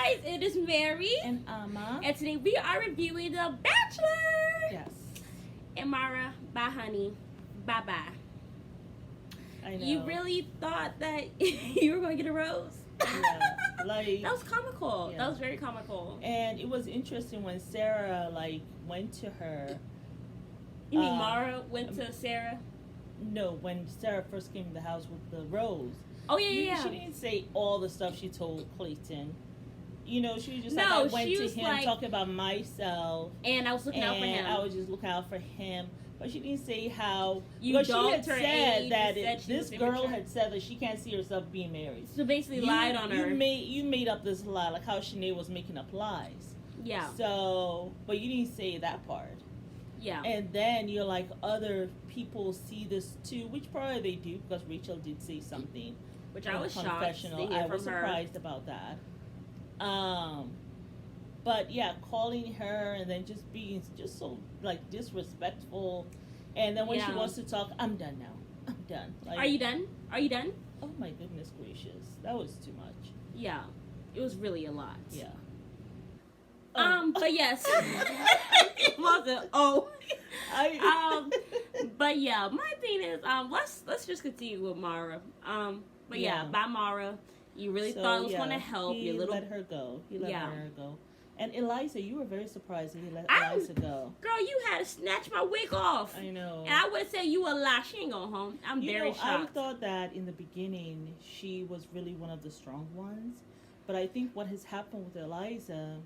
guys, it is Mary and Amma. and today we are reviewing The Bachelor. Yes. And Mara, bye honey, bye bye. I know. You really thought that you were going to get a rose? Yeah, like that was comical. Yeah. That was very comical. And it was interesting when Sarah went to her. You mean Mara went to Sarah? No, when Sarah first came to the house with the rose. Oh yeah. She didn't say all the stuff she told Clayton. You know, she was just No, I went she to was him talking about myself. And I was looking out for him. I was just looking out for him. But she didn't say how. You she had said that this girl immature. had said that she can't see herself being married. So basically lied on her. You made up this lie, like how Sinead was making up lies. Yeah. So, but you didn't say that part. Yeah. And then you're like, other people see this too, which probably they do, because Rachel did say something. Which I was shocked. I was surprised about that. But yeah, calling her and then just being just so disrespectful, and then when she wants to talk, I'm done now. I'm done. Are you done? Are you done? Oh my goodness gracious, that was too much. Yeah, it was really a lot. Yeah. But yes. But yeah, my thing is, let's just continue with Mara. But yeah, bye Mara. You really thought it was going to help. He let her go. He let her go. And Eliza, you were very surprised that he let Eliza go. Girl, you had to snatch my wig off. I know. And I would have said you a lie. She ain't going home. I'm very shocked. I thought that in the beginning she was really one of the strong ones. But I think what has happened with Eliza,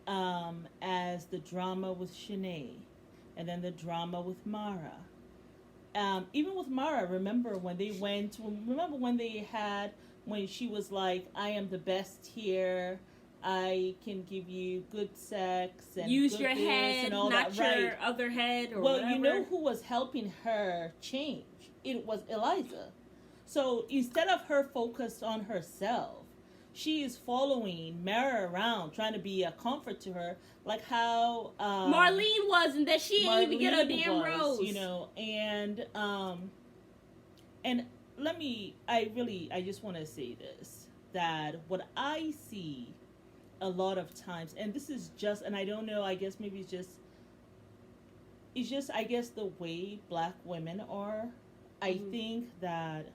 as the drama with Sinead, and then the drama with Mara. Even with Mara, remember when she was like, I am the best here. I can give you good sex and use good your head, and all not that. your other head or whatever. You know who was helping her change? It was Eliza. So instead of her focused on herself, she is following Mara around, trying to be a comfort to her, like how Marlene was, and that she didn't even get a damn rose. You know, and I just want to say this, that what I see a lot of times, and this is just, and I don't know, I guess maybe it's just I guess the way black women are. I think that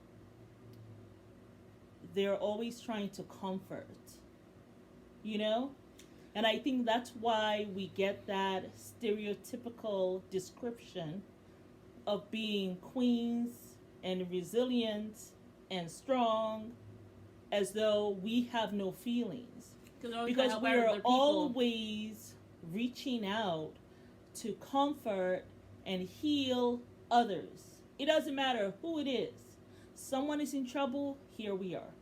they're always trying to comfort, you know? And I think that's why we get that stereotypical description of being queens and resilient and strong, as though we have no feelings. Because we are always reaching out to comfort and heal others. It doesn't matter who it is. Someone is in trouble, here we are.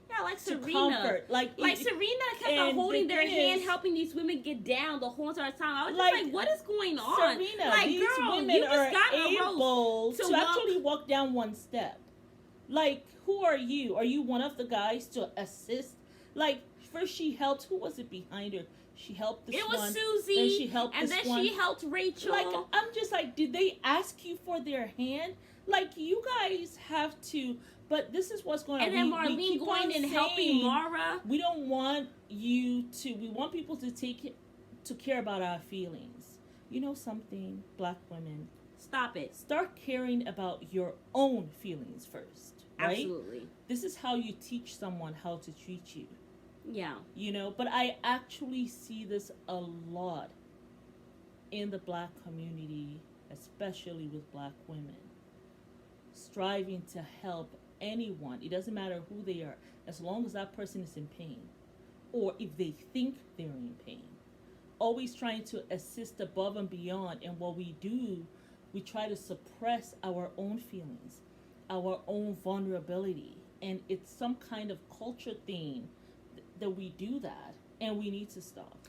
Yeah, like Serena. Comfort. Serena kept on holding their hand, helping these women get down the whole entire time. I was just like, what is going on? Serena, these women are able to actually walk down one step. Like, who are you? Are you one of the guys to assist? Like, first she helped, who was it behind her? She helped this one. It was Susie. And she helped this one. And then she helped Rachel. Like, I'm just like, did they ask you for their hand? Like, you guys have to, but this is what's going on. And then Marlene going and helping Mara. We don't want we want people to care about our feelings. You know something, black women? Stop it. Start caring about your own feelings first, right? Absolutely. This is how you teach someone how to treat you. Yeah. You know, but I actually see this a lot in the black community, especially with black women, striving to help anyone. It doesn't matter who they are, as long as that person is in pain, or if they think they're in pain. Always trying to assist above and beyond. And what we do, we try to suppress our own feelings, our own vulnerability. And it's some kind of culture thing that we do that, and we need to stop.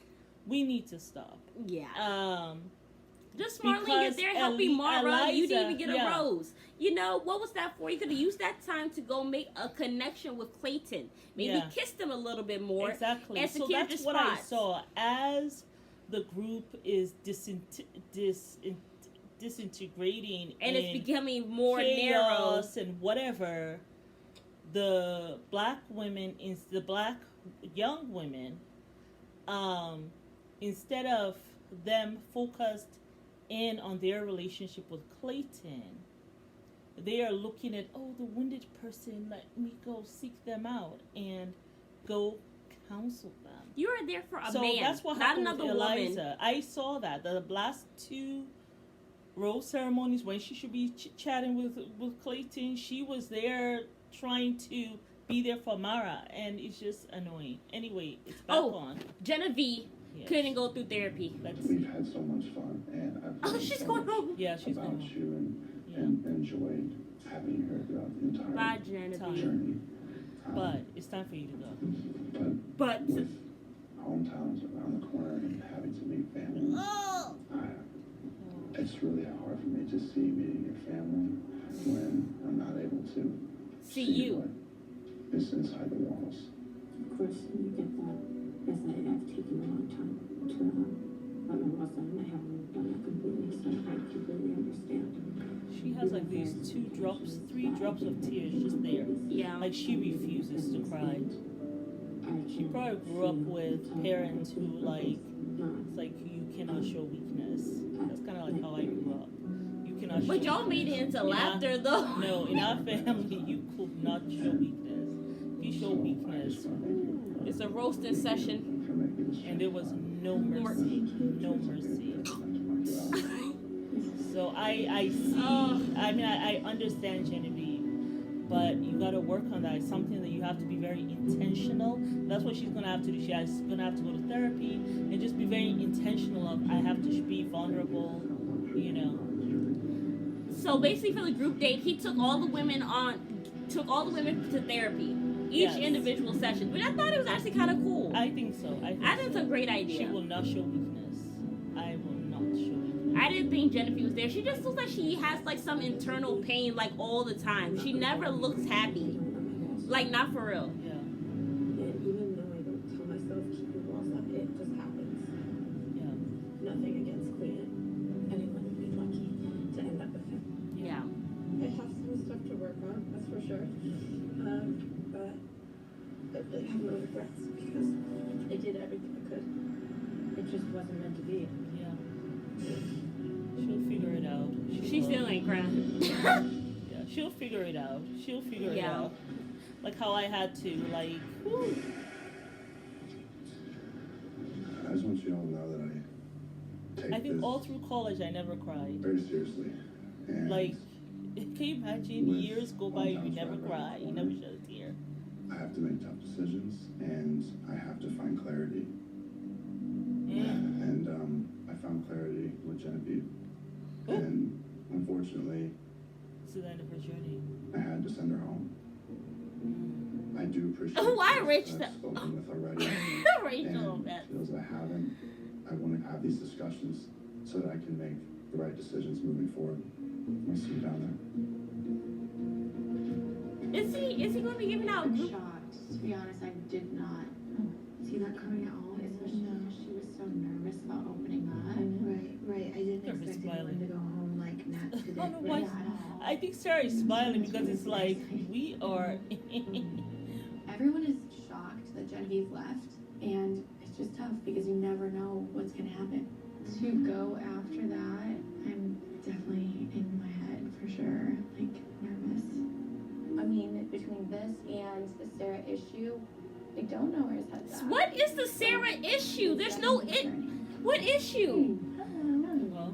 Yeah. Just Marlene, you're there helping Mara. You didn't even get a rose. You know, what was that for? You could have used that time to go make a connection with Clayton. Maybe kissed him a little bit more. Exactly. And so that's what I saw. As the group is disintegrating and it's becoming more narrow and whatever, the black young women instead of them focused in on their relationship with Clayton, they are looking at, oh, the wounded person, let me go seek them out and go counsel them. You are there for a so man, that's what not happened another with Eliza. woman. I saw that the last two rose ceremonies when she should be chatting with Clayton, she was there trying to be there for Mara, and it's just annoying. Anyway, it's back on. Genevieve couldn't go through therapy. We've had so much fun, and I've she's going home. Yeah, she's about going home. you and enjoyed having her throughout the entire Bye, Genevieve. journey. But it's time for you to go. But with hometowns around the corner and having to meet family, it's really hard for me to see meeting your family when I'm not able to see you. What is inside the walls. Of course, you get that. Yes, I've taken a long time to let my boss down. I haven't done that completely, so I completely understand. She has like these 3 drops of tears just there. Yeah. Like she refuses to cry. She probably grew up with parents who like, it's like you cannot show weakness. That's kind of like how I grew up. You cannot show But y'all made it into laughter though. No, in our family, you could not show weakness. If you show weakness, it's a roasting session. and there was no mercy. No mercy. So I see, I mean, I understand Genevieve, but you got to work on that. It's something that you have to be very intentional. That's what she's going to have to do. She's going to have to go to therapy and just be very intentional of, I have to be vulnerable, you know. So basically for the group date, he took all the women to therapy. Each individual session. But I thought it was actually kind of cool. I think so. I think it's a great idea. She will not show weakness. I will not show weakness. I didn't think Genevieve was there. She just looks like she has like some internal pain like all the time. She never looks happy. Like not for real. Yeah. And even though I don't tell myself keep your walls up, it just happens. Yeah. Nothing against Clayton. Anyone would be lucky to end up with him. Yeah. I have some stuff to work on, that's for sure. But I really have no regrets because I did everything I could. It just wasn't meant to be. Yeah. She'll figure it out. She still ain't crying. Yeah, she'll figure it out. She'll figure it out. Like how I had to, like, whew. I just want you all to know that I take think all through college I never cried. very seriously. And Like, can you imagine years go by you never cry, you never shed a tear? I have to make tough decisions, and I have to find clarity. And I found clarity with Genevieve. And unfortunately, It's the end of her journey. I had to send her home. I do appreciate Why those Rachel? that I've spoken with already. Rachel, And those I haven't, I want to have these discussions so that I can make the right decisions moving forward. I see you down there. Is he going to be giving out? I'm shocked. To be honest, I did not see that coming at all, especially because she was so nervous about opening up. Right. I didn't Nervous expect smiling. anyone to go home like not I today. don't know why. Not at all. I think Sarah is smiling because it's like, we are. Everyone is shocked that Genevieve left, and it's just tough because you never know what's going to happen. To go after that, I'm definitely in my head for sure, like nervous. I mean, between this and the Sarah issue, I don't know where his head's at. What is the Sarah issue? There's no What issue? Well,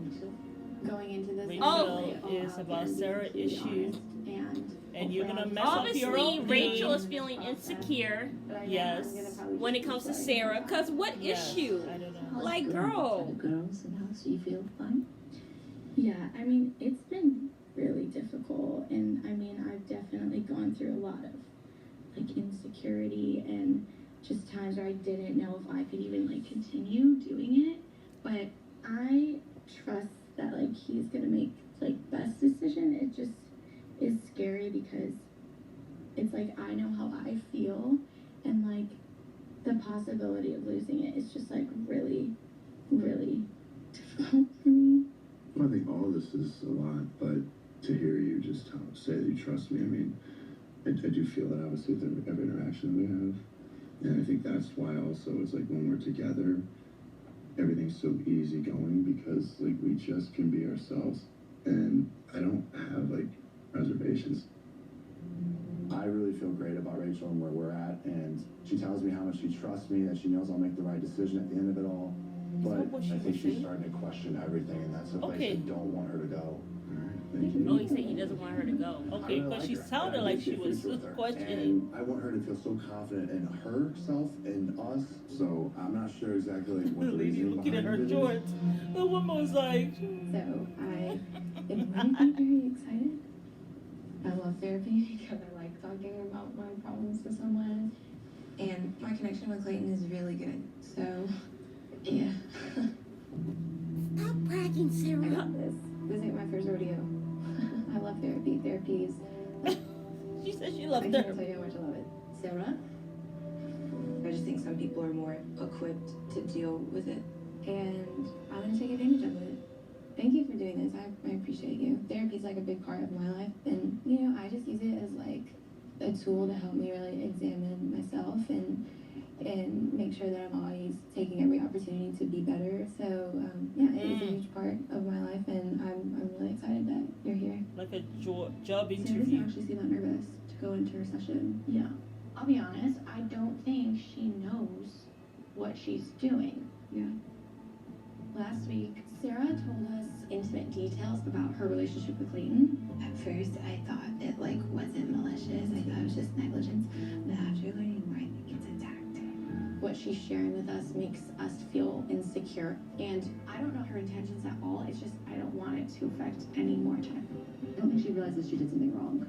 Going into this, Rachel is about Sarah issues, and you're gonna mess up your Obviously, own Rachel game. is feeling insecure Yes. when it comes to Sarah. Cause what Yes, issue? I don't know. Like, girl. The girls and how you feel fine? Yeah, I mean, it's been really difficult, and I mean, I've definitely gone through a lot of like insecurity and just times where I didn't know if I could even like continue doing it. But I trust that like he's gonna make like best decision. It just is scary because it's like I know how I feel, and like the possibility of losing it is just like really, really difficult for me. Well, I think all of this is a lot, but to hear you just say that you trust me, I mean, I do feel that obviously with every interaction that we have, And I think that's why also it's like when we're together, everything's so easy going because like we just can be ourselves. And I don't have like reservations. I really feel great about Rachel and where we're at, and she tells me how much she trusts me, that she knows I'll make the right decision at the end of it all. But I think she's starting to question everything, and that's the place I don't want her to go. Oh, he said he doesn't want her to go. Okay, really but like she her. sounded I'd like to she see a was future with her. questioning. And I want her to feel so confident in herself and us. So I'm not sure exactly what the The lady reasoning looking at her behind it is. shorts. The woman was like, So I am really very excited. I love therapy because I like talking about my problems to someone. And my connection with Clayton is really good. So, yeah. Stop bragging, I Sarah. got this. This ain't my first rodeo. I love therapy. Therapy is... she said she I loved can't her. tell you how much I love it. Sarah? I just think some people are more equipped to deal with it. And I'm going to take advantage of it. Thank you for doing this. I appreciate you. Therapy is like a big part of my life. And, you know, I just use it as like a tool to help me really examine myself and make sure that I'm always taking every opportunity to be better. So, yeah, it is a huge part of my life. And I'm really excited that you're here. Like a job Sarah interview. doesn't actually seem that nervous to go into her session. Yeah. I'll be honest, I don't think she knows what she's doing. Yeah. Last week, Sarah told us intimate details about her relationship with Clayton. At first, I thought it like wasn't malicious. I thought it was just negligence. But after learning more, I think it's a tactic. What she's sharing with us makes us feel insecure. And I don't know her intentions at all. It's just I don't want it to affect any more time. I don't think she realizes she did something wrong.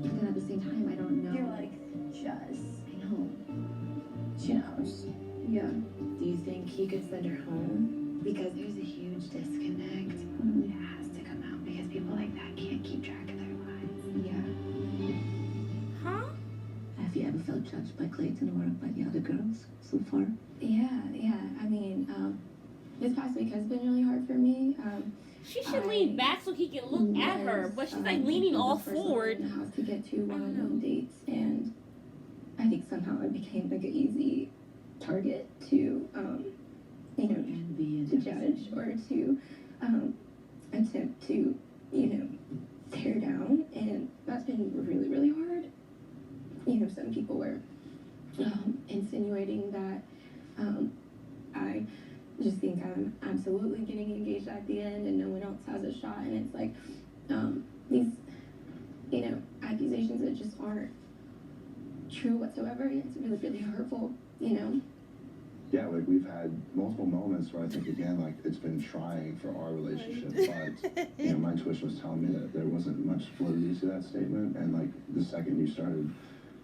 But then at the same time, I don't know. You're like, just. I know. She knows. Yeah. Do you think he could send her home? Because there's a huge disconnect. It has to come out because people like that can't keep track of their lives. Yeah. Huh? Have you ever felt judged by Clayton or by the other girls so far? Yeah. I mean, this past week has been really hard for me. She should lean back so he can look at her, but she's like leaning all forward. In the house to get to one-on-one dates, and I think somehow I became like an easy target to, you know, Envy and to judge or to attempt to, you know, tear down, and that's been really, really hard. You know, some people were insinuating that I just think I'm absolutely getting engaged at the end and no one else has a shot, and it's like these, you know, accusations that just aren't true whatsoever. It's really, really hurtful, you know. Yeah, like we've had multiple moments where I think again, like it's been trying for our relationship, but you know, my intuition was telling me that there wasn't much validity to that statement, and like the second you started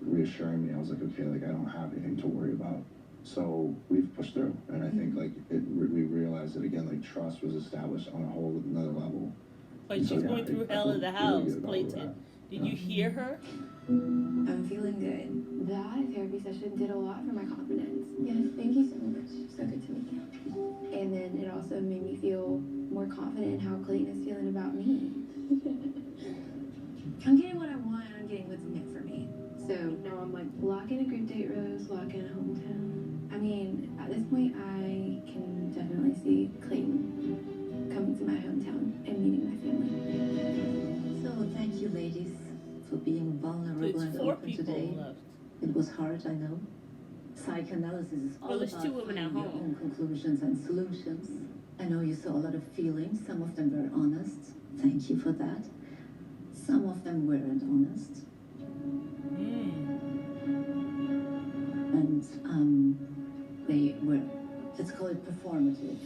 reassuring me, I was like, okay, like I don't have anything to worry about. So we've pushed through, and I think like we realized that again, like trust was established on a whole another level. But And she's so, going through I hell in feel the really house, good about where we're Clayton. at. Did you hear her? I'm feeling good. That therapy session did a lot for my confidence. Yes, thank you so much. So good to meet you. And then it also made me feel more confident in how Clayton is feeling about me. I'm getting what I want, and I'm getting what's meant for me. So now I'm like, lock in a group date, Rose, lock in a hometown. I mean, at this point, I can definitely see Clayton coming to my hometown and meeting my family. So thank you, ladies, for being vulnerable It's and 4 open people today. left. It was hard, I know. Psychoanalysis is all Well, there's about 2 women at finding your home. own conclusions and solutions. I know you saw a lot of feelings. Some of them were honest. Thank you for that. Some of them weren't honest. And they were, let's call it performative.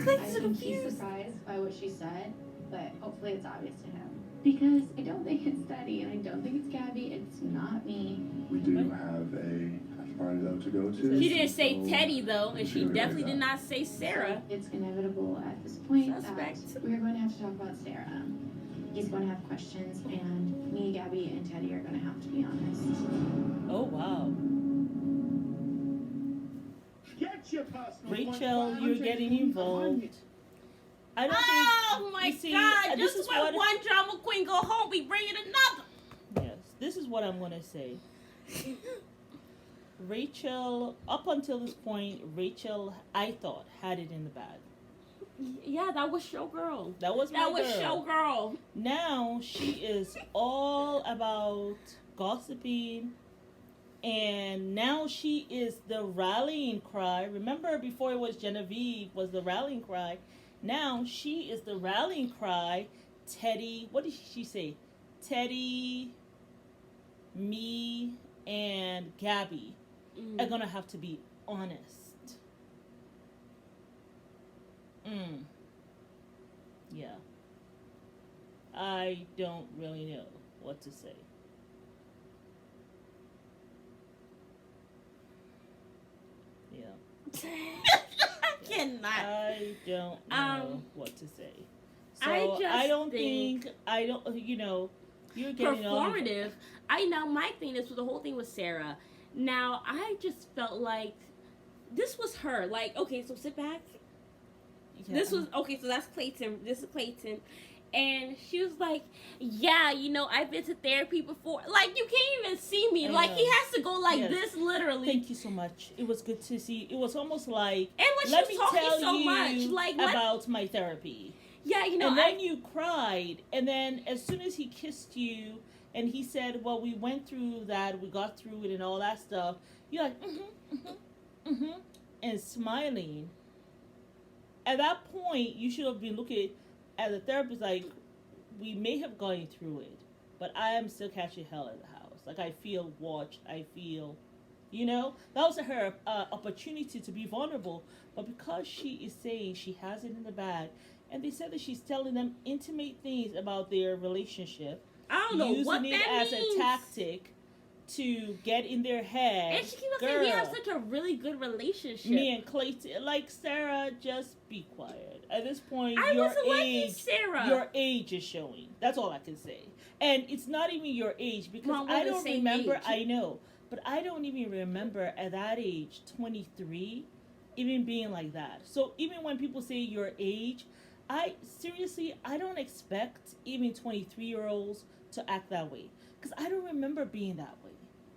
I think he's surprised by what she said, but hopefully it's obvious to him. Because I don't think it's Teddy, and I don't think it's Gabby, it's not me. We do have a party though to go to. She didn't say so Teddy though, and she we're gonna definitely do did that. not say Sarah. So it's inevitable at this point Suspect. that we're going to have to talk about Sarah. He's going to have questions, and me, Gabby, and Teddy are going to have to be honest. Oh, wow. Get your personal Rachel, you're getting involved. I don't Oh my see, God! this Just is when what, one drama queen go home, we bring in another. yes, this is what I'm gonna say. Rachel, up until this point, Rachel, I thought, had it in the bag. Yeah, that was Showgirl. That was my That was girl. Showgirl. Now she is all about gossiping, and now she is the rallying cry. Remember, before it was Genevieve was the rallying cry. Now she is the rallying cry. Teddy, what did she say? Teddy, me, and Gabby are gonna have to be honest. Yeah. I don't really know what to say. Yeah. I cannot. I don't know what to say. So I don't think you're getting performative. I know my thing is with the whole thing with Sarah. Now I just felt like this was her. Like, okay, so sit back. Yeah. This was okay. So that's Clayton. This is Clayton. And she was like, yeah, I've been to therapy before. Like, you can't even see me. Like, he has to go like this, literally. Thank you so much. It was good to see. It was almost like, and when let she me was talking tell so you much, like, about my therapy. Yeah, And then you cried. And then as soon as he kissed you and he said, well, we went through that, we got through it and all that stuff, you're like, and smiling. At that point, you should have been looking at the therapist like, we may have gone through it, but I am still catching hell in the house. Like, I feel watched. I feel, that was her opportunity to be vulnerable. But because she is saying she has it in the bag, and they said that she's telling them intimate things about their relationship, I don't know what that means. Using it as a tactic to get in their head. And she keeps saying we have such a really good relationship. Me and Clayton, like, Sarah, just be quiet. At this point, Sarah. Your age is showing. That's all I can say. And it's not even your age, because Mom, I don't remember. Age. I know, but I don't even remember at that age, 23, even being like that. So even when people say your age, I don't expect even 23-year-olds to act that way, because I don't remember being that way.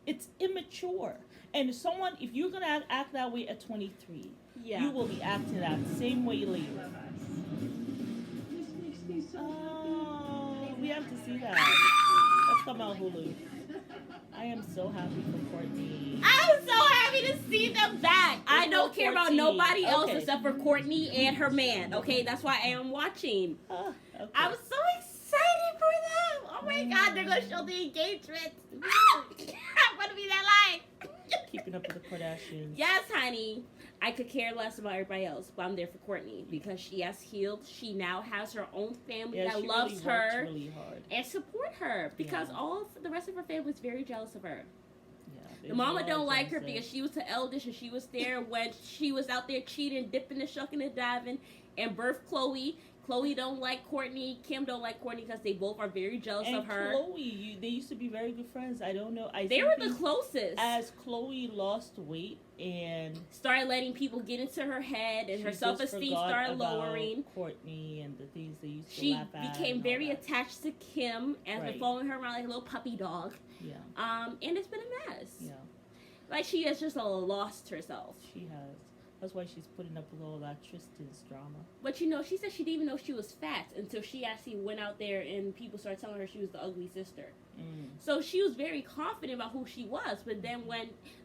It's immature. And if you're going to act that way at 23, you will be acting that same way later. Oh, we have to see that. Let's come out Hulu. I am so happy for Courtney. I'm so happy to see them back. I don't care about nobody else except for Courtney and her man. Okay, that's why I am watching. I'm so excited for them. Oh my God, they're going to show the engagement. I'm going to be that live. Keeping up with the Kardashians. Yes, honey. I could care less about everybody else, but I'm there for Courtney because she has healed. She now has her own family that loves her really hard and support her because all the rest of her family is very jealous of her. Yeah, the mama don't like her because she was the eldest and she was there when she was out there cheating, dipping and shucking and diving, and birthed Chloe. Chloe don't like Courtney. Kim don't like Courtney because they both are very jealous of her. Chloe, they used to be very good friends. I don't know. They were the closest. As Chloe lost weight and started letting people get into her head, and her self-esteem started lowering. Courtney and the things they used to laugh at. She became very attached to Kim and been following her around like a little puppy dog. Yeah. And it's been a mess. Yeah. Like she has just lost herself. She has. That's why she's putting up with all that Tristan's drama. But she said she didn't even know she was fat until she actually went out there and people started telling her she was the ugly sister. So she was very confident about who she was. But then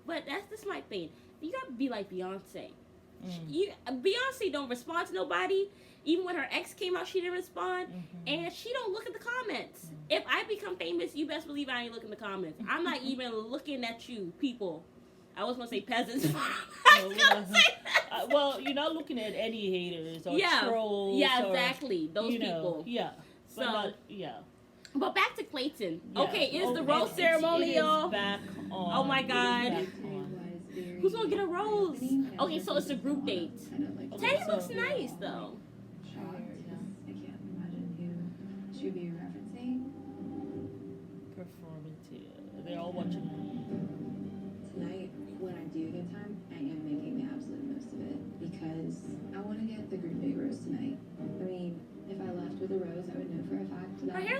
but that's my thing. You gotta be like Beyonce. Beyonce don't respond to nobody. Even when her ex came out, she didn't respond. And she don't look at the comments. If I become famous, you best believe I ain't looking at the comments. I'm not even looking at you, people. I was going to say peasants. Well, you're not looking at any haters or trolls. Yeah, exactly. Those people. Yeah. So, But back to Clayton. Yeah. Okay, is the rose ceremony, y'all? Back on. Oh my God. Who's going to get a rose? Okay, so it's a group date. Teddy looks nice, though. I can't imagine who should be referencing. Performative. They're all watching. Tonight, when I do get time, I am making the absolute most of it because I want to get the group date rose tonight. I mean,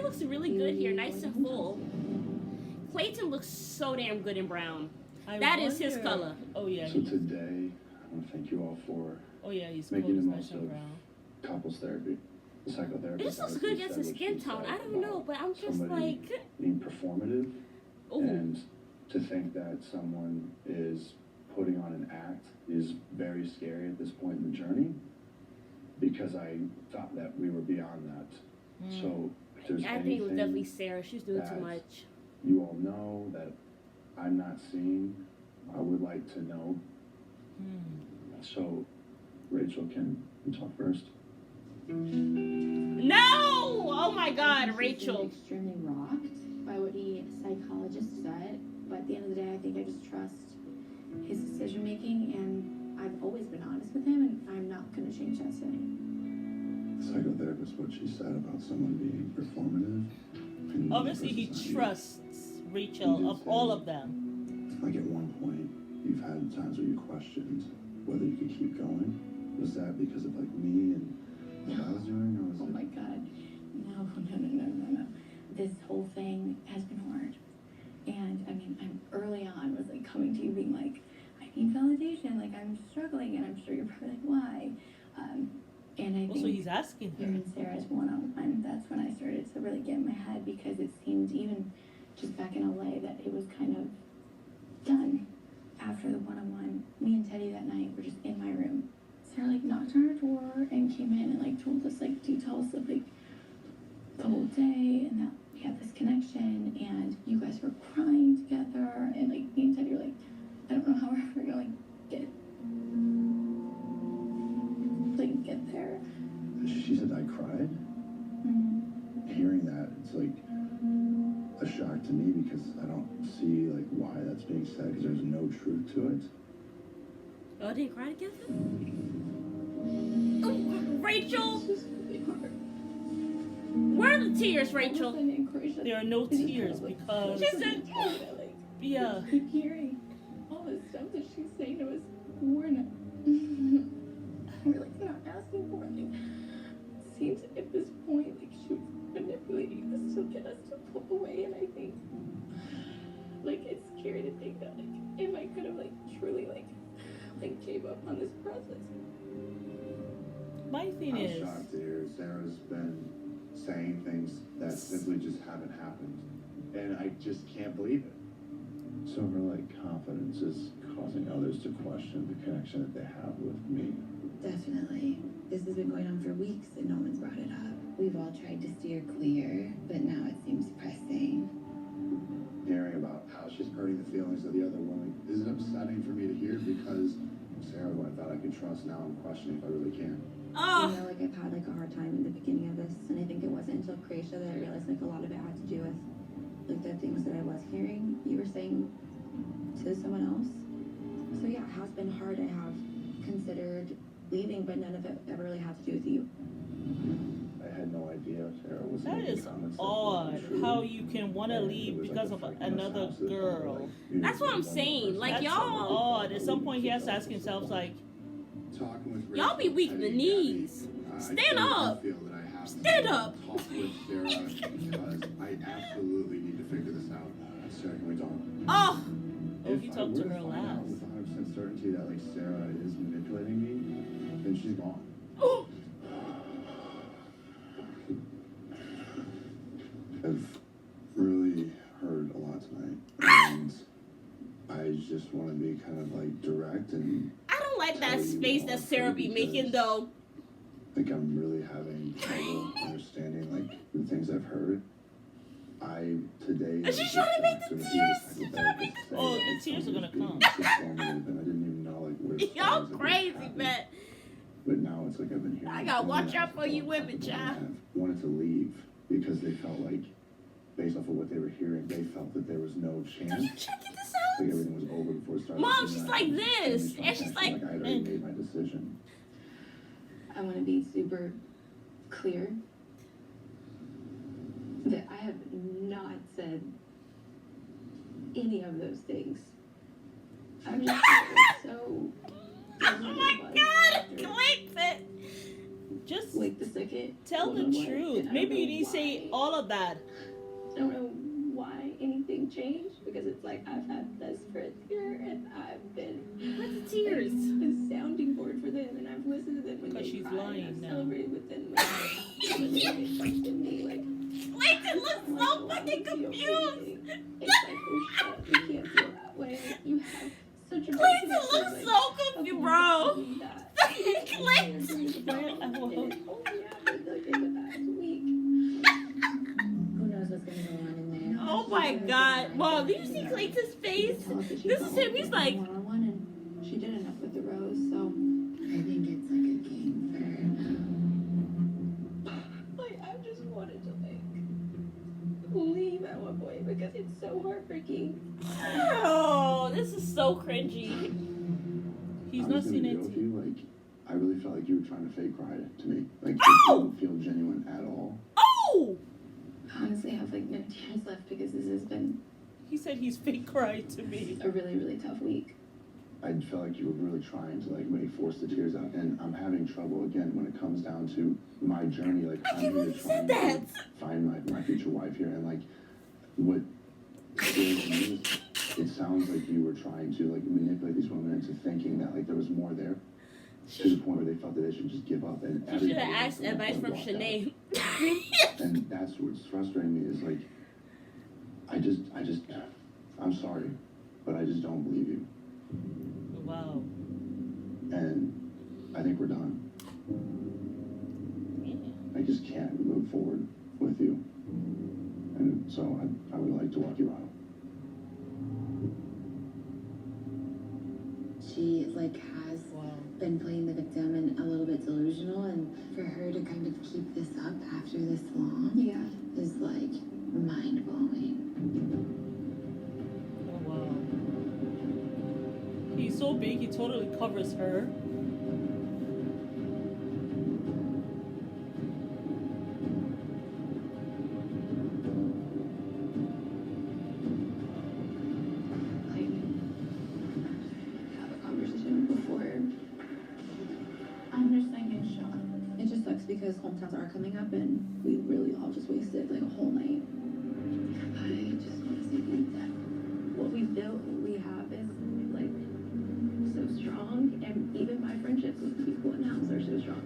looks really good here, nice and full. Clayton looks so damn good in brown. That is his color. Oh yeah. So today, I want to thank you all for he's making the nice most and of brown. couples therapy. The psychotherapist. It just looks good against his skin tone. I don't know, but I'm just like being performative. Ooh. And to think that someone is putting on an act is very scary at this point in the journey, because I thought that we were beyond that. So if there's I think it was definitely Sarah. She's doing too much. You all know that I'm not seeing, I would like to know. So Rachel can talk first. No! Oh my God, Rachel. Extremely rocked by what the psychologist said, but at the end of the day, I think I just trust his decision making, and I've always been honest with him, and I'm not going to change that today. Psychotherapist, what she said about someone being performative. Obviously, he trusts Rachel of all of them. Like at one point, you've had times where you questioned whether you could keep going. Was that because of like me and what I was doing, or was Oh my God. No. This whole thing has been hard. And I mean, I'm early on was like coming to you being like, I need validation, like I'm struggling, and I'm sure you're probably like, why? And I think Also, he's asking her. hearing Sarah's one-on-one, that's when I started to really get in my head, because it seemed even just back in LA that it was kind of done after the one-on-one. Me and Teddy that night were just in my room. Sarah like knocked on our door and came in and like told us like details of like the whole day, and that we had this connection, and you guys were crying together, and like me and Teddy were like, I don't know how we're ever gonna get there. She said I cried. Hearing that, it's like a shock to me, because I don't see like why that's being said, because there's no truth to it. Oh, didn't cry together? Oh, Rachel! It's just really hard. Where are the tears, Rachel? There are no tears because She said, yeah. I keep hearing all this stuff that she's saying to us. We're not asking for it. It seems at this point like she was manipulating us to get us to pull away, and I think like it's scary to think that like if I could have like truly like gave up on this process. My thing is, I'm shocked to hear Sarah's been saying things that simply just haven't happened, and I just can't believe it. So her like confidence is causing others to question the connection that they have with me. Definitely. This has been going on for weeks and no one's brought it up. We've all tried to steer clear, but now it seems pressing. Hearing about how she's hurting the feelings of the other woman is upsetting for me to hear, because Sarah, who I thought I could trust, now I'm questioning if I really can. oh. You know, like I've had like a hard time in the beginning of this, and I think it wasn't until Croatia that I realized like a lot of it had to do with like the things that I was hearing you were saying to someone else. So yeah, it has been hard. I have considered leaving, but none of it ever really had to do with you. I had no idea Sarah was that making is comments that odd weren't true. how you can want to And leave it was because like of a freaking another house that girl. felt like you That's what I'm were one saying. person. Like, That's y'all- odd. At some point, he has to ask himself, like, Talking with Y'all be Rachel, weak in Teddy, the knees. Gabby, I Stand truly up. feel that I have Stand to up. talk with Sarah, because I absolutely need to figure this out. Sarah, can we talk? Oh. oh, he talked to her If I were to find out last. with 100% certainty that like Sarah is manipulating me, then she's gone. I've really heard a lot tonight, and I just want to be kind of like direct, and I don't like that space that Sarah be making, though. like I'm really having trouble understanding like the things I've heard. Today. She's trying to make the tears. She's trying to make the Oh, the tears are gonna come. And I didn't even know like where. Y'all crazy, man. But now it's like I've been hearing. I gotta watch women out for you women, that child. have wanted to leave because they felt like, based off of what they were hearing, they felt that there was no chance. Are you checking this Like out? everything was over before it started. Mom, And she's I- like this, they and she's felt like- I had already made my decision. I want to be super clear that I have not said any of those things. I'm just so. Oh my God, Clayton! Just like the second. tell the truth. Maybe you didn't say all of that. I don't know why anything changed, because it's like I've had best friends here and I've been What's the tears? a sounding board for them, and I've listened to them when Because they she's cry, lying and I've now. celebrated with them when they trusted me. Like, Clayton looks so fucking confused. it's like, oh shut up, you can't feel that way. You have such a Clayton connection, looks like, so confused, bro. Clayton. Who knows what's going to go on in there? Oh my god. Mom, did you see Clayton's face? This is him. He's like, One-on-one, and she did enough with the rose, so I think it's like a game for her. like, I just wanted to leave at one point because it's so heartbreaking. oh, this is so cringy. He's I not was gonna seen be it. real with you, like, I really felt like you were trying to fake cry to me. Like, it Oh! didn't feel genuine at all. Oh! Honestly, I have like no tears left because this has been He said he's fake crying to me. a really, really tough week. I felt like you were really trying to, like, maybe force the tears out. And I'm having trouble, again, when it comes down to my journey. Like, I I'm can't here believe you trying said that. to find my future wife here. And, like, what scares me is it sounds like you were trying to, like, manipulate these women into thinking that, like, there was more there. To the point where they felt that they should just give up. And You should everybody have else asked at that advice point from walked out. Shanae. And that's what's frustrating me is, like, I'm sorry, but I just don't believe you. Wow. And I think we're done. I just can't move forward with you. And so I would like to walk you out. She like has Wow. been playing the victim and a little bit delusional, and for her to kind of keep this up after this long is like mind-blowing. Oh wow. He's so big, he totally covers her. Have a conversation before. I'm just like in shock. it just sucks because hometowns are coming up, and we really all just wasted like a whole night. I just want to say that what we built, what we have is like so strong, and even my friendships with people in the house are so strong.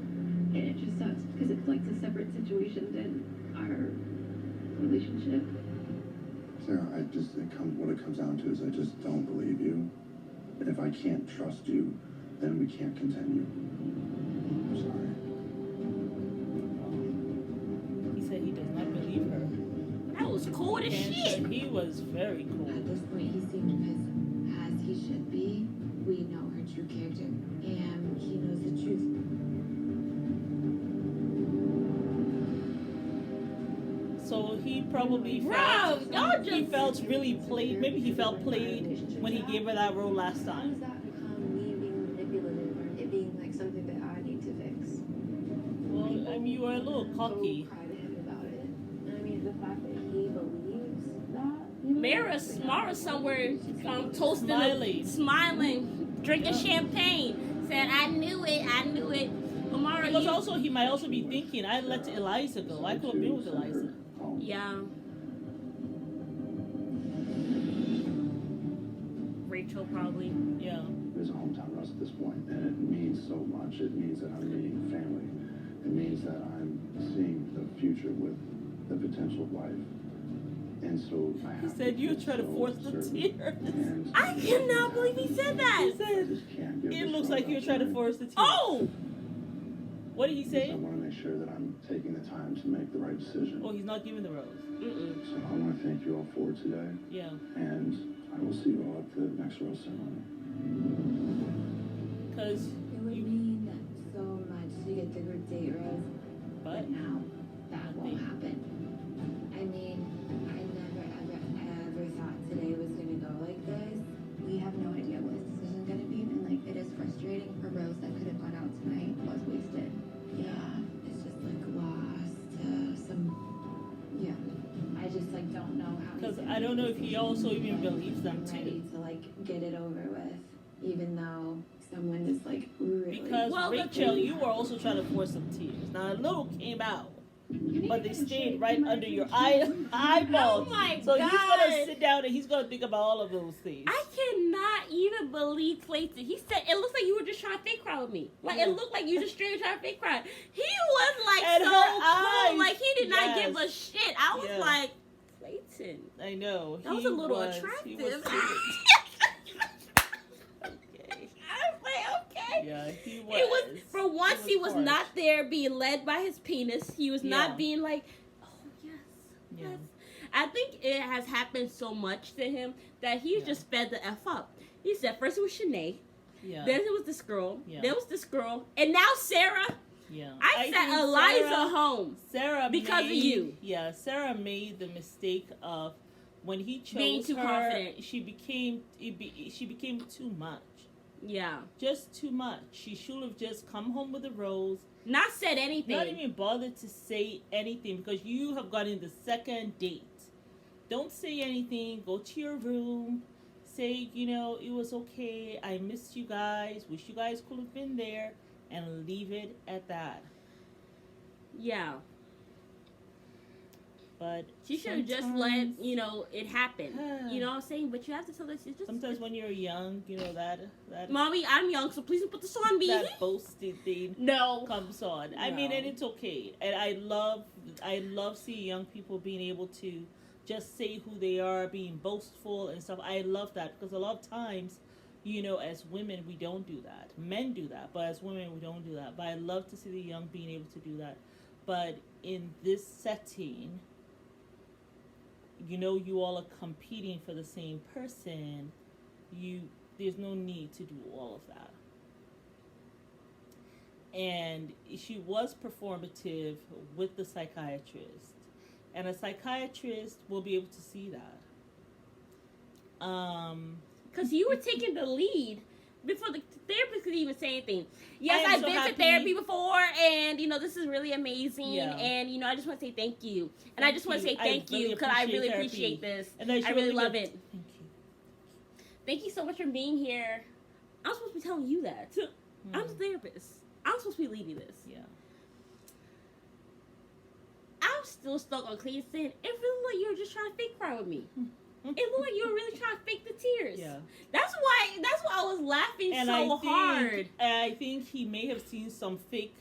And it just sucks because it's like a separate situation than our relationship. Sarah, what it comes down to is I just don't believe you. And if I can't trust you, then we can't continue. I'm sorry. He said he does not believe her. That was cold as shit. And he was very At cold. this point, he seemed as he should be. We know her true character, and he knows the truth. So he probably Bro, felt, y'all he just... felt really played. Maybe he felt played when he gave her that role last How time. does that become me being manipulative or it being like something that I need to fix? Well, I mean, you were a little cocky. Go cry to him about it. And I mean, the fact that he believes that, you know, Mara somewhere toasting, Smiling. smiling, drinking champagne, said, I knew it. Amara, Because also, he might also be thinking, I let Eliza go. I could have been with Eliza. yeah. Rachel probably. Yeah. There's a hometown rust at this point, and it means so much. It means that I'm meeting family. It means that I'm seeing the future with the potential wife. And so I He have said to you feel try to so force the certain. tears. And I cannot believe he said that. He I said, just can't give it this looks rose like you were out trying to tonight. force the tears. Oh! What did he Because I say? want to make sure that I'm taking the time to make the right decision. Oh, he's not giving the rose. Mm-mm. So I want to thank you all for today, Yeah. and I will see you all at the next rose ceremony. Because It would mean so much to get the group date rose, but but now that won't happen. I mean, I never ever thought today was gonna go like this. we have no idea what his decision's gonna be, and like it is frustrating. A rose that could have gone out tonight was wasted. Yeah, it's just like lost to some. Yeah. I just like don't know how. he's because gonna I don't know make if he this also decision. even believes them I'm ready too. to like get it over with, even though someone is like really. Because Rachel, you were also trying to force some tears. Now a little came out, but they stayed right under your eyeballs. Oh my so God. he's gonna sit down and he's gonna think about all of those things. I cannot even believe Clayton. He said it looks like you were just trying to fake cry with me. Like it looked like you just straight trying to fake cry. He was like and so cool. Like he did not give a shit. I was like, Clayton. I know. That was a little attractive. Yeah, he was. It was for once he was not there being led by his penis. He was not being like, oh yes, yes. I think it has happened so much to him that he just fed the F up. He said first it was Shanae, then it was this girl, then it was this girl, and now Sarah. Yeah, I sent Eliza home. Sarah because of you. Yeah, Sarah made the mistake of when he chose being too confident. She became too much. Yeah. Just too much. She should have just come home with a rose. Not said anything. Not even bothered to say anything because you have gotten the second date. Don't say anything. Go to your room. Say, it was okay. I missed you guys. Wish you guys could have been there. And leave it at that. Yeah. But she should have just let it happen. You know what I'm saying? But you have to tell us. Sometimes when you're young, that. Mommy, I'm young, so please don't put this on me. That boasting thing comes on. I mean, and it's okay. And I love seeing young people being able to just say who they are, being boastful and stuff. I love that because a lot of times, as women, we don't do that. Men do that, but as women, we don't do that. But I love to see the young being able to do that. But in this setting, you all are competing for the same person. There's no need to do all of that. And she was performative with the psychiatrist, and a psychiatrist will be able to see that. Because you were taking the lead before the therapist could even say anything. Yes, I've been to therapy before, and this is really amazing. Yeah. And I just want to say thank you, and I just want to say thank you because I really appreciate this. And I really love it. Thank you. Thank you so much for being here. I'm supposed to be telling you that. I'm the therapist. I'm supposed to be leading this. Yeah. I'm still stuck on Clayton saying it really like you were just trying to fake cry with me. It looked like you were really trying to fake the tears. Yeah. That's why I was laughing hard. I think he may have seen some fake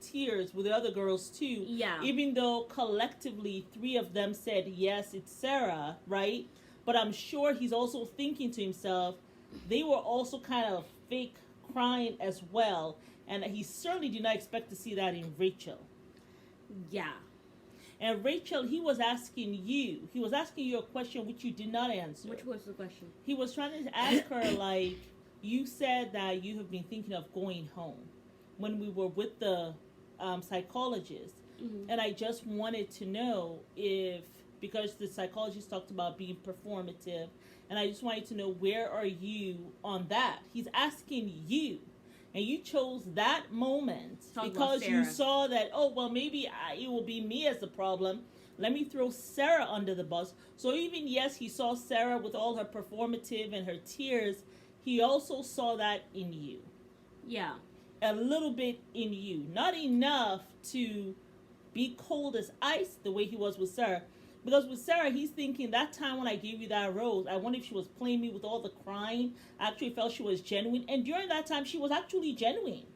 tears with the other girls too. Yeah. Even though collectively 3 of them said, yes, it's Sarah, right? But I'm sure he's also thinking to himself, they were also kind of fake crying as well. And he certainly did not expect to see that in Rachel. Yeah. And Rachel, he was asking you a question which you did not answer. Which was the question? He was trying to ask her, like, you said that you have been thinking of going home when we were with the psychologist. Mm-hmm. And I just wanted to know because the psychologist talked about being performative, and I just wanted to know, where are you on that? He's asking you. And you chose that moment because you saw that, maybe it will be me as the problem. Let me throw Sarah under the bus. So even, yes, he saw Sarah with all her performative and her tears, he also saw that in you. Yeah. A little bit in you. Not enough to be cold as ice the way he was with Sarah. Because with Sarah, he's thinking, that time when I gave you that rose, I wonder if she was playing me with all the crying. I actually felt she was genuine. And during that time, she was actually genuine.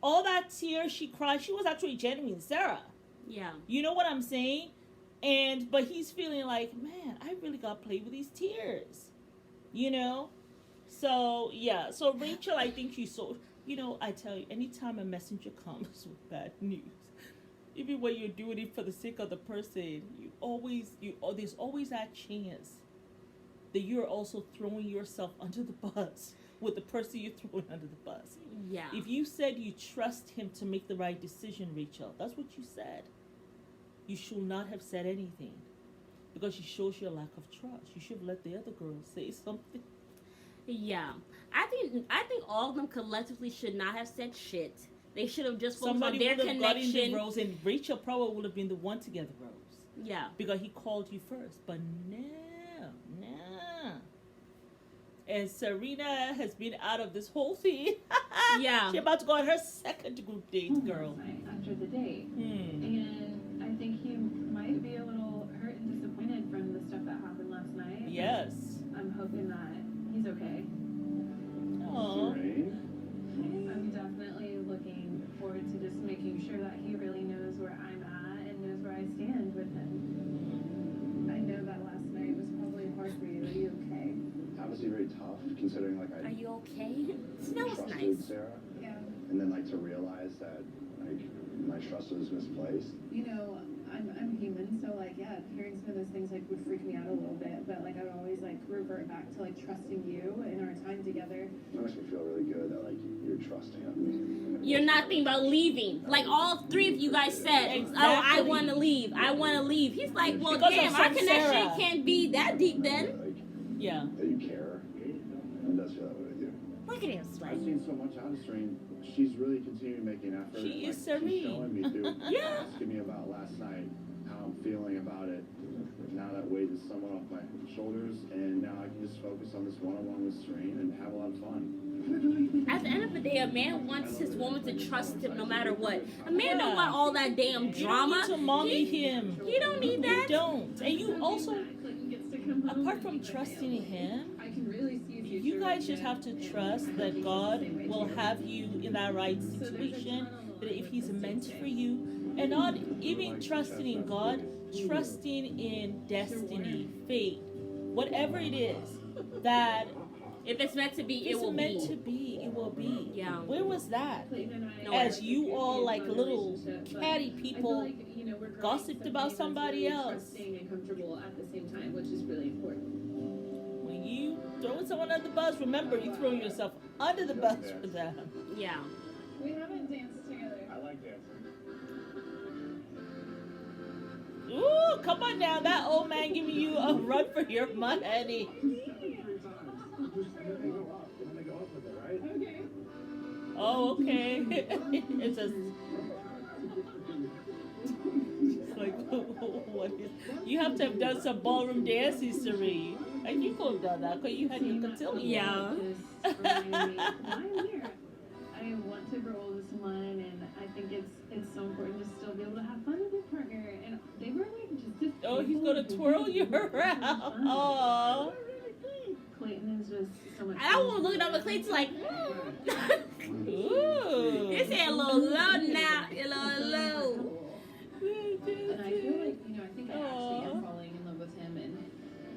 All that tears she cried, she was actually genuine, Sarah. Yeah. You know what I'm saying? But he's feeling like, man, I really got to play with these tears. So, yeah. So, Rachel, I think she's so, I tell you, anytime a messenger comes with bad news, even when you're doing it for the sake of the person, there's always that chance that you're also throwing yourself under the bus with the person you're throwing under the bus. Yeah. If you said you trust him to make the right decision, Rachel, that's what you said. You should not have said anything because it shows your lack of trust. You should have let the other girl say something. Yeah. I think all of them collectively should not have said shit. They should have just focused on their connection. Somebody would have gotten the rose, and Rachel probably would have been the one to get the rose. Yeah. Because he called you first. But no. And Serena has been out of this whole thing. Yeah. She's about to go on her second group date, girl. After the date. And I think he might be a little hurt and disappointed from the stuff that happened last night. Yes. I'm hoping that he's okay. Aww. I'm definitely looking forward to just making sure that he really knows where I'm at and knows where I stand with him. I know that last night was probably hard for you. Are you okay? Obviously very tough, considering like Are I you okay? That was trusted nice. Sarah, Yeah. and then like to realize that like my trust was misplaced. You know, I'm human, so like yeah, hearing some of those things like would freak me out a little bit, but like I would always like revert back to like trusting you in our time together. It makes me feel really good that like you're trusting him. You're not thinking about leaving. Like all three of you guys said, Exactly. oh, I want to leave. I want to leave. He's like, well, Because damn, of our some connection Sarah. can't be that deep then. Like, Yeah. that you care. It does feel that way with you. Look at him, I've sweat. seen so much out of Serene. She's really continuing making an effort. She is She's serene. showing me through Yeah. asking me about last night, how I'm feeling about it. Now that weight is somewhat off my shoulders, and now I can just focus on this one-on-one with Serene and have a lot of fun. At the end of the day, a man wants his woman to trust him no matter what. A man don't want all that damn You drama. don't need to mommy him. You don't need that. You don't. And you also, Clayton gets to come home apart and from he's like, trusting him, I can really see a you future guys with just him, have to and trust I that hope he God feels the same way will too. have you in that right So there's a situation, ton on the that line if with He's this meant today. for you, and not even trusting in God, trusting in destiny, fate, whatever it is, that If it's meant to be, it it's will meant to be. be, it will be. Yeah. Where was that? Clayton and I No, are As you all like little relationship, but catty I feel people like, you know, we're growing gossiped something about that's somebody really else. trusting and comfortable at the same time, which is really important. When you throw someone under the bus, remember you throw yourself under the bus for them. Yeah. We haven't danced together. I like dancing. Ooh, come on now, that old man giving you a run for your money. Just go up. You want to go up with it, right? Okay. Oh, okay. It's a. It's like, what is? You have to have done some ballroom dances, Serene. And you could have done that because you had your cotillion. Yeah. Just reminding me why I'm here. I want to grow old with someone, and I think it's so important to still be able to have fun with your partner. And they were like just. Oh, he's gonna twirl you around. Oh. Clayton is just so much. I want to look it up, but Clayton's like, Ooh. it's a little low now, a little low. And I feel like, you know, I think I actually am falling in love with him. And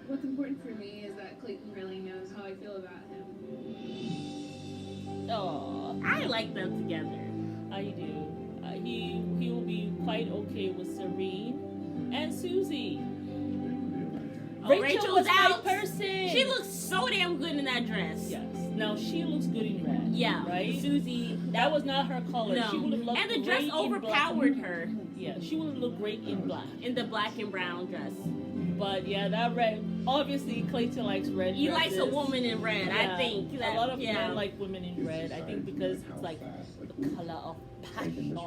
what's important for me is that Clayton really knows how I feel about him. Oh, I like them together. I do. He will be quite okay with Serene and Susie. Oh, Rachel was my out. person. She looks so damn good in that dress. Yes. Now she looks good in red. Yeah. Right? Susie. That was not her color. No. She would have looked And the dress great in overpowered black. her Yeah, she would have looked great in black. in the black and brown dress. But yeah, that red. Obviously, Clayton likes red. He likes a dresses. woman in red, Yeah. I think. A lot of yeah. men like women in red. I think because it's like the color of passion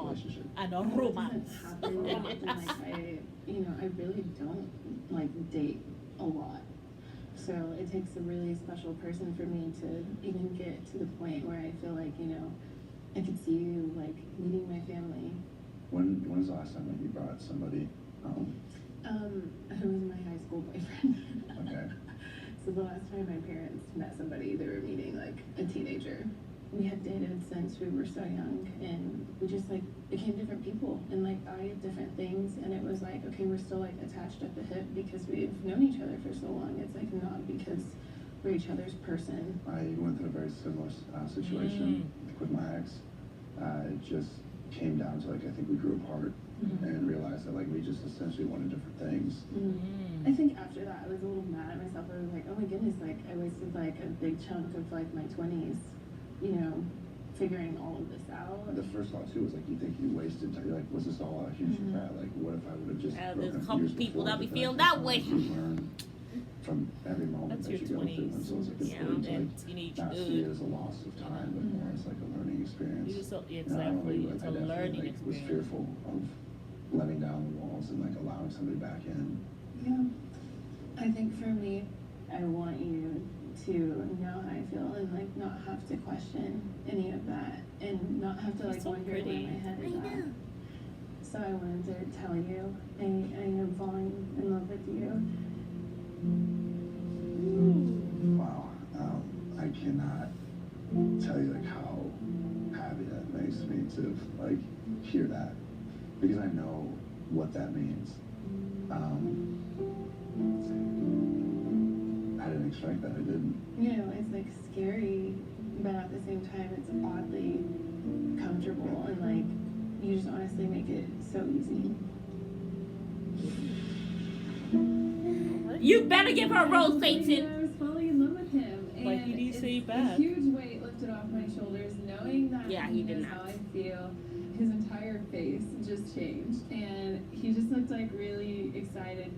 and a romance. Happen often, like I really don't like date a lot. So it takes a really special person for me to even get to the point where I feel like, I could see you like meeting my family. When was the last time that you brought somebody home? It was my high school boyfriend. Okay. So the last time my parents met somebody, they were meeting like a teenager. We had dated since we were so young, and we just like became different people, and like I had different things, and it was like, okay, we're still like attached at the hip because we've known each other for so long. It's like not because we're each other's person. I went through a very similar situation with my ex. It just came down to like I think we grew apart and realized that like we just essentially wanted different things. I think after that I was a little mad at myself. I was like, oh my goodness, like I wasted like a big chunk of like my 20s, figuring all of this out. The first thought too was like, you think you wasted time? You're like, was this all a huge regret? Like, what if I would have just? There's a broken up couple years people before? that be But feeling that's that way. what you learn from every moment That's that your you go through. 20s. And so it's like, it's Yeah. good to And like teenage not see it as a loss of time, but more as like a learning experience. Exactly. And I It's a definitely, learning like, was experience. fearful of letting down the walls and like allowing somebody back in. Yeah. I think for me, I want you to know how I feel and like not have to question any of that and not have to like so wonder pretty. where my head is at. So I wanted to tell you I am falling in love with you. Wow. I cannot tell you like how happy that makes me to like hear that, because I know what that means. I didn't expect that. I didn't. You know, it's like scary, but at the same time it's oddly comfortable and like you just honestly make it so easy. You better give her a rose, Clayton. I was falling in love with him. Why did he say back? A huge weight lifted off my shoulders, knowing that Yeah, he he did knows not. how I feel. His entire face just changed, and he just looked like really excited.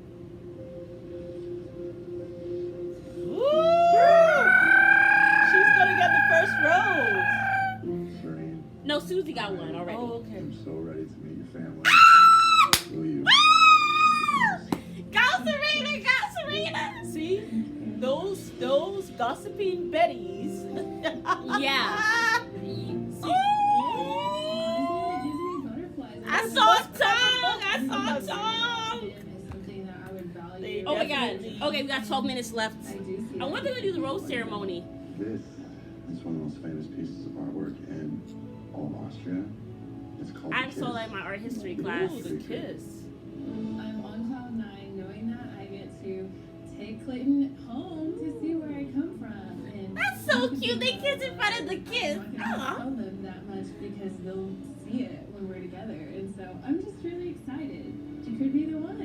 She's gonna get the first rose. Serene, No, Susie got one already. Oh, okay. I'm so ready to meet your family. Will you? Go, Serena! Go, Serena! See, those gossiping Bettys. Yeah. Honestly, it gives me butterflies. I saw tongue! I saw tongue! Is something that I would value. They Oh my god. Definitely. Okay, we got 12 minutes left. I do see I want them to do the rose ceremony. This is one of the most famous pieces of artwork in all of Austria. It's called I The saw Kiss. that in my art history class. Ooh, the kiss. I'm on cloud 9, knowing that I get to take Clayton home to see where I come from. And That's so cute. They kiss in front of the kids. I'm not gonna tell them that much because they'll see it when we're together. And so I'm just really excited. She could be the one.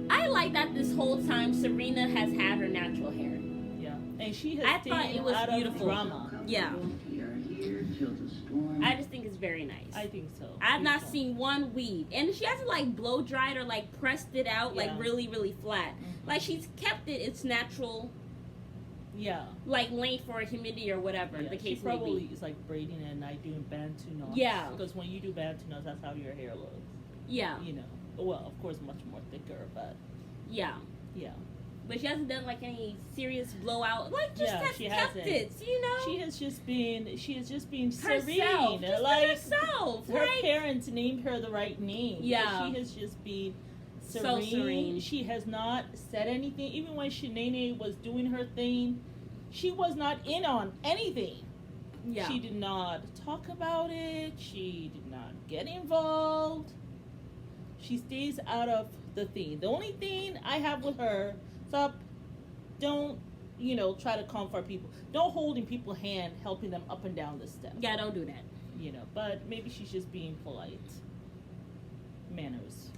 I like that this whole time Serena has had her natural hair. Yeah, and she has I thought stayed it was out beautiful. of drama. Yeah. We are here till the storm. I just think it's very nice. I think so. I've not Beautiful. seen one weave. And she hasn't like blow dried or like pressed it out like Yeah. really, really flat. Mhm. Like she's kept it its natural Yeah. like length or humidity or whatever Yeah, the she case may probably be. is like braiding it at night doing bantu knots. Yeah. Because when you do bantu knots, that's how your hair looks. Yeah. You know. Well, of course, much more thicker, but Yeah. yeah. But she hasn't done like any serious blowout. Like just Yeah, has she kept hasn't. it, you know? She has just been herself. serene. Just Like herself. her Like, parents named her the right name. Yeah. She has just been So serene. serene. She has not said anything. Even when Shanae was doing her thing, she was not in on anything. yeah. She did not talk about it. She did not get involved. She stays out of the thing. The only thing I have with her, stop, don't, try to comfort people. Don't hold in people's hand, helping them up and down the steps. Yeah, don't do that. But maybe she's just being polite. Manners.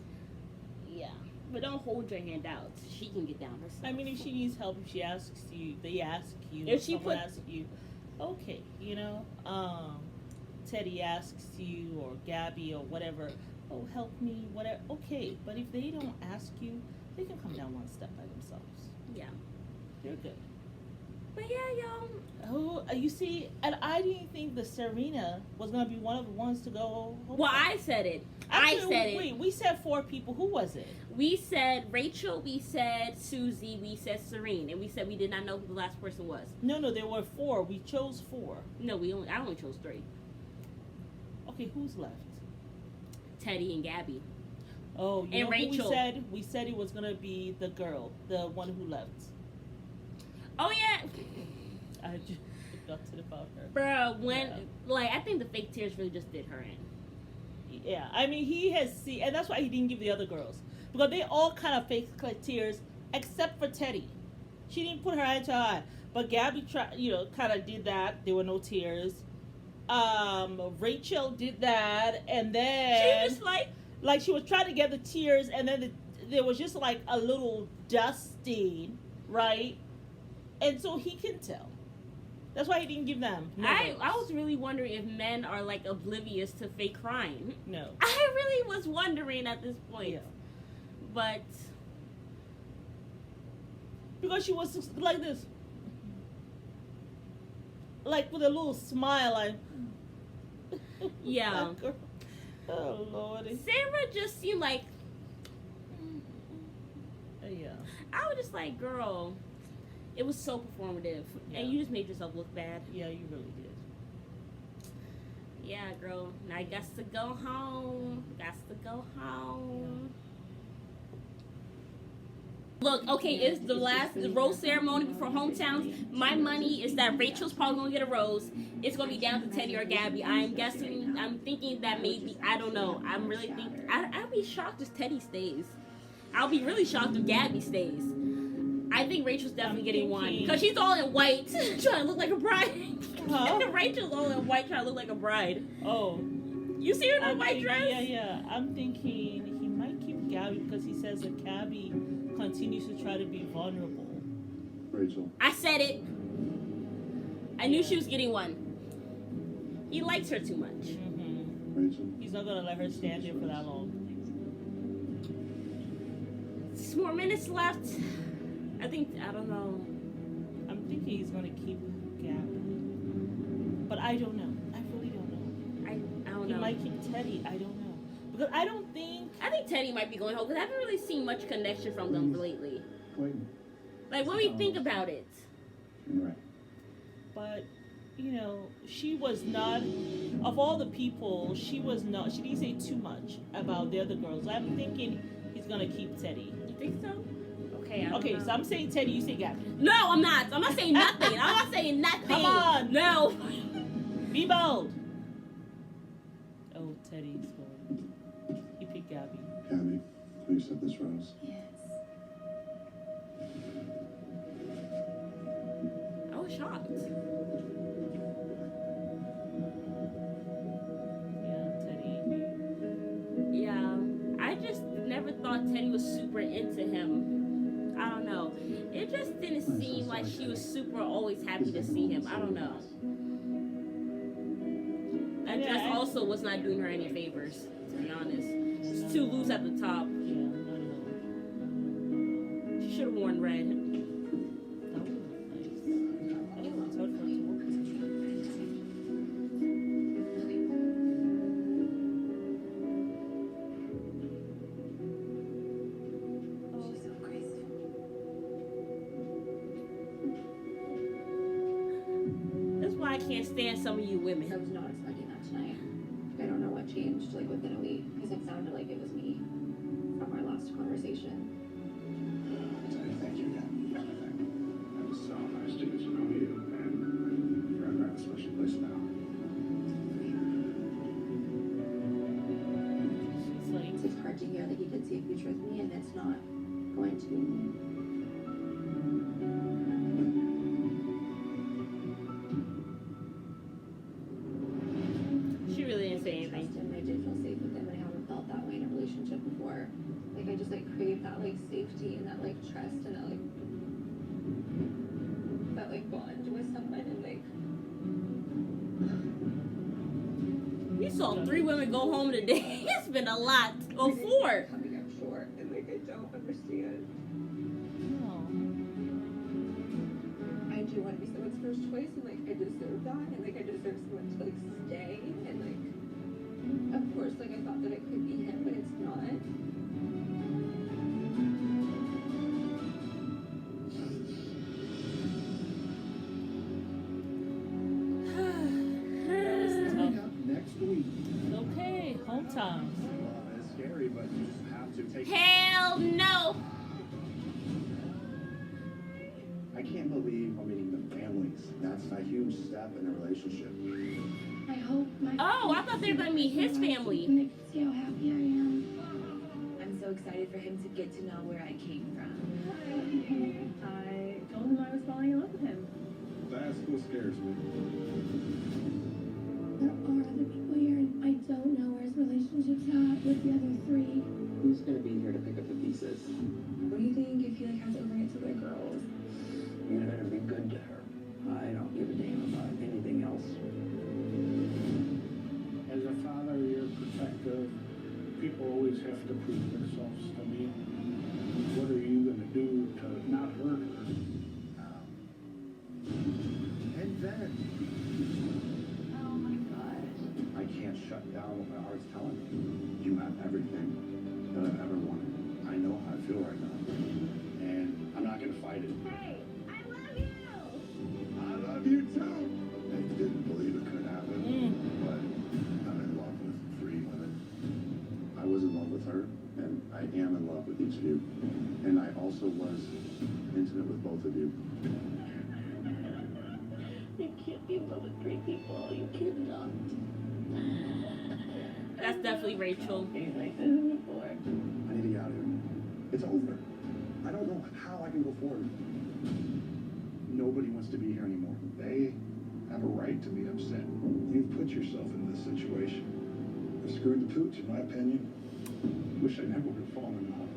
Yeah. But don't hold your hand out. She can get down herself. I mean, if she needs help, if she asks you, they ask you, If she someone put- asks you, okay, Teddy asks you or Gabby or whatever, oh, help me, whatever, okay. But if they don't ask you, they can come down one step by themselves. Yeah. They're good. But yeah, y'all. Oh, you see, and I didn't think the Serena was going to be one of the ones to go. Well, I said it. Actually, I said it. Wait, we said 4 people. Who was it? We said Rachel, we said Susie, we said Serene, and we said we did not know who the last person was. No, there were 4. We chose 4. No, I only chose 3. Okay, who's left? Teddy and Gabby. Oh, you And know Rachel. who we said? We said it was going to be the girl, the one who left. Oh yeah. I just forgot about her. Bruh, when Yeah. I think the fake tears really just did her in. Yeah, I mean, he has seen, and that's why he didn't give the other girls. Because they all kind of fake tears, except for Teddy. She didn't put her eye to eye. But Gabby kind of did that. There were no tears. Rachel did that, and then She was like she was trying to get the tears, and then there was just like a little dust stain, right? And so he can tell. That's why he didn't give them. No I rose. was really wondering if men are like oblivious to fake crying. No. I really was wondering at this point. Yeah. But Because she was like this. Like with a little smile, like. yeah. That girl. Oh, Lordy. Sarah just seemed like Yeah. I was just like, girl, It was so performative, and you just made yourself look bad. Yeah, you really did. Yeah, girl. Now I got to go home. Look, okay, it's the last rose ceremony before hometowns. My money is that Rachel's probably gonna get a rose. It's gonna be down to Teddy or Gabby. I'm thinking that maybe, I don't know. I'm really thinking, I'll be shocked if Teddy stays. I'll be really shocked if Gabby stays. I think Rachel's definitely getting one because she's all in white, trying to look like a bride. Huh? Rachel's all in white, trying to look like a bride. Oh, you see her in a white dress? Yeah. I'm thinking he might keep Gabby because he says that Gabby continues to try to be vulnerable. Rachel. I said it. I knew she was getting one. He likes her too much. Mm-hmm. Rachel. He's not gonna let her stand there for that long. 6 more minutes left. I don't know. I'm thinking he's gonna keep Gabby, but I don't know. I really don't know. I don't know. He might keep Teddy. I don't know because I think Teddy might be going home because I haven't really seen much connection from them lately. Clayton. Like when we think about it. Right. But she was not, of all the people, she didn't say too much about the other girls. I'm thinking he's gonna keep Teddy. You think so? Okay, Okay, so I'm saying Teddy, you say Gabby. No, I'm not. I'm not saying nothing. I'm not saying nothing. Come on. No. Be bold. Oh, Teddy's going. He picked Gabby. Gabby, will you accept this rose? Yes. I was shocked. Yeah, Teddy. Yeah, I just never thought Teddy was super into him. I don't know. It just didn't seem like she was super always happy to see him. I don't know. That dress also was not doing her any favors, to be honest. It's too loose at the top. Yeah, not at all. She should have worn red. I can't stand some of you women. I was not expecting that tonight. I don't know what changed within a week because it sounded like it was me from our last conversation. Thank you again for everything. It was so nice to get to know you, and you're in a special place now. It's hard to hear that he could see a future with me, and it's not going to be me. Safety and that trust and that bond with someone and we saw 3 women go home today. It's been a lot. Or 4. Coming up short and I don't understand. No. I do want to be someone's first choice and I deserve that and I deserve someone to stay and of course I thought that it could be him but it's not. Okay, hometown. It's scary, but you just have to take. Hell no! I can't believe I'm meeting the families. That's a huge step in a relationship. I hope my I thought they were gonna meet his family. And they can see how happy I am. I'm so excited for him to get to know where I came from. I told him I was falling in love with him. That's what scares me. There are other people here, and I don't know where his relationship's at with the other 3. Who's gonna be here to pick up the pieces? What do you think if he has overnights with other girls? You're gonna be good to her. I don't give a damn about anything else. As a father, you're protective. People always have to prove themselves to me. What are you gonna do to not hurt her? And then Oh my god. I can't shut down what my heart's telling me. You have everything that I've ever wanted. I know how I feel right now, and I'm not gonna fight it. Hey, I love in love with 3 people. You cannot. That's definitely Rachel. He's like this before. I need to get out of here. It's over. I don't know how I can go forward. Nobody wants to be here anymore. They have a right to be upset. You've put yourself in this situation. I screwed the pooch, in my opinion. Wish I never would have fallen in love.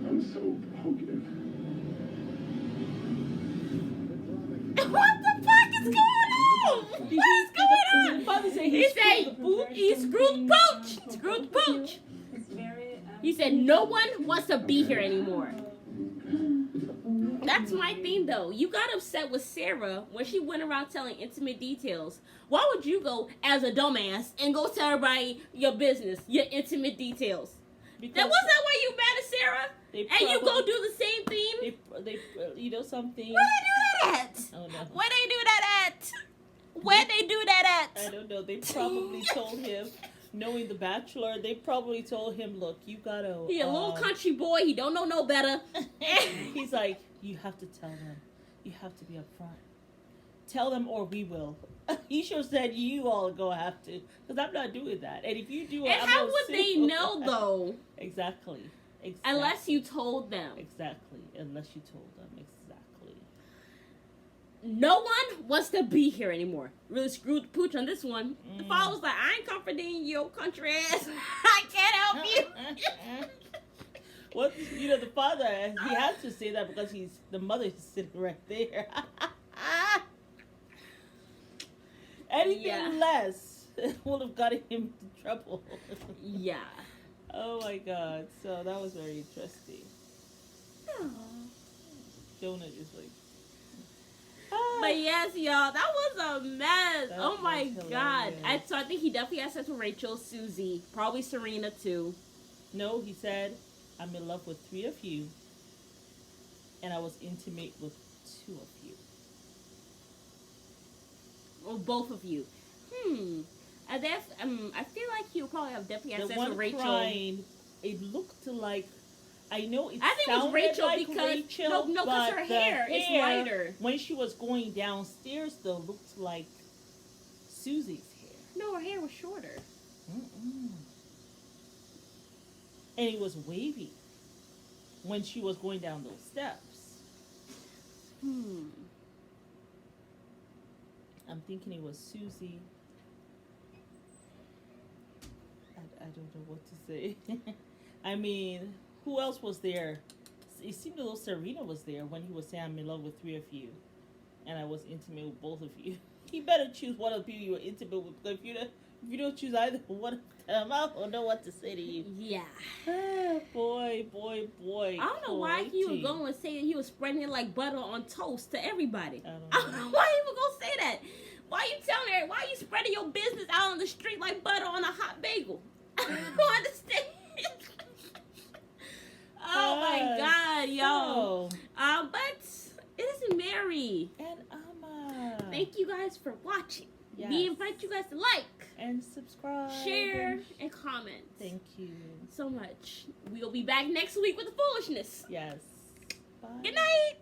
I was so broken. What the fuck is going on? What's going on? He said he screwed the pooch. Screwed the pooch. He said no one wants to be here anymore. That's my thing, though. You got upset with Sarah when she went around telling intimate details. Why would you go as a dumbass and go tell everybody your business, your intimate details? Wasn't that why you mad at Sarah? And you go do the same thing? They you know something? Where they do that at? Oh, no. Where they do that at? Where they do that at? I don't know. They probably told him, knowing the Bachelor, they probably told him, look, you gotta... He a little country boy. He don't know no better. He's like, you have to tell them. You have to be upfront. Tell them or we will. He sure said you all go have to. Because I'm not doing that. And if you do it, And how would they know, though? Exactly. Unless you told them. Exactly. Unless you told them. Exactly. No one wants to be here anymore. Really screwed the pooch on this one. The father was like, I ain't comforting your country ass. I can't help you. Well, you know, the father, he has to say that because the mother is sitting right there. Anything less would have gotten him into trouble. Yeah. Oh my God. So that was very interesting. Jonah is like... But yes, y'all, that was a mess. That oh my was God. hilarious. So I think he definitely had sex with Rachel, Susie, probably Serena too. No, he said, I'm in love with 3 of you, and I was intimate with 2 of you. Or both of you. I feel like he'll probably have definitely had The sex one with Rachel. crying, it looked like... I know it I think it was sounded Rachel like because Rachel, no, but her the hair is lighter. When she was going downstairs, though, looked like Susie's hair. No, her hair was shorter. And it was wavy when she was going down those steps. I'm thinking it was Susie. I don't know what to say. I mean, who else was there? It seemed as though Serena was there when he was saying, I'm in love with 3 of you. And I was intimate with both of you. He better choose one of the people you were intimate with. Because if you don't choose either one of them, I don't know what to say to you. Yeah. Boy. I don't know why he was going to say that he was spreading it like butter on toast to everybody. I don't know why he was going to say that. Why you telling her? Why you spreading your business out on the street like butter on a hot bagel? I don't understand. Oh my God, yo. But it isn't Mary. And Amma. Thank you guys for watching. Yes. We invite you guys to like and subscribe, share, and comment. Thank you so much. We'll be back next week with the foolishness. Yes. Bye. Good night.